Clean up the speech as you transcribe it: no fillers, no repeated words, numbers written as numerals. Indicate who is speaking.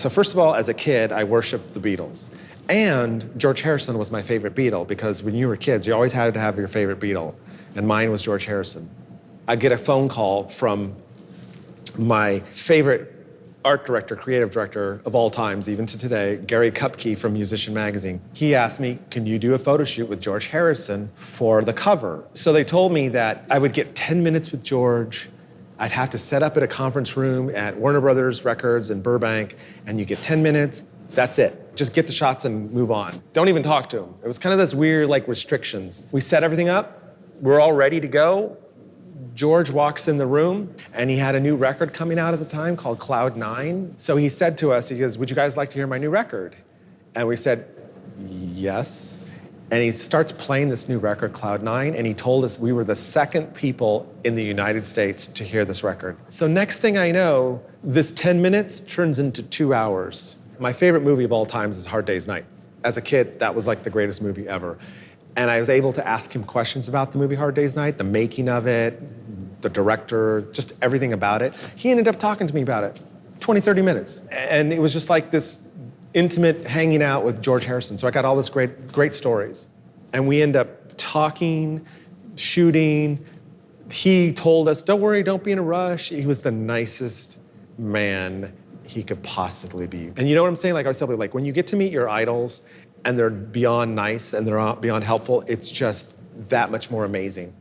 Speaker 1: So first of all, as a kid, I worshiped the Beatles. And George Harrison was my favorite Beatle because when you were kids, you always had to have your favorite Beatle. And mine was George Harrison. I'd get a phone call from my favorite art director, creative director of all times, even to today, Gary Kupke from Musician Magazine. He asked me, can you do a photo shoot with George Harrison for the cover? So they told me that I would get 10 minutes with George. I'd have to set up at a conference room at Warner Brothers Records in Burbank, and you get 10 minutes. That's it. Just get the shots and move on. Don't even talk to him. It was kind of this weird, restrictions. We set everything up. We're all ready to go. George walks in the room, and he had a new record coming out at the time called Cloud 9. So he said to us, he goes, would you guys like to hear my new record? And we said, yes. And he starts playing this new record, Cloud 9, and he told us we were the second people in the United States to hear this record. So next thing I know, this 10 minutes turns into 2 hours. My favorite movie of all times is Hard Day's Night. As a kid, that was the greatest movie ever. And I was able to ask him questions about the movie Hard Day's Night, the making of it, the director, just everything about it. He ended up talking to me about it, 20, 30 minutes. And it was just this intimate hanging out with George Harrison. So I got all this great stories. And we end up talking, shooting. He told us, don't worry, don't be in a rush. He was the nicest man he could possibly be. And you know what I'm saying? I was telling you, when you get to meet your idols and they're beyond nice and they're beyond helpful, it's just that much more amazing.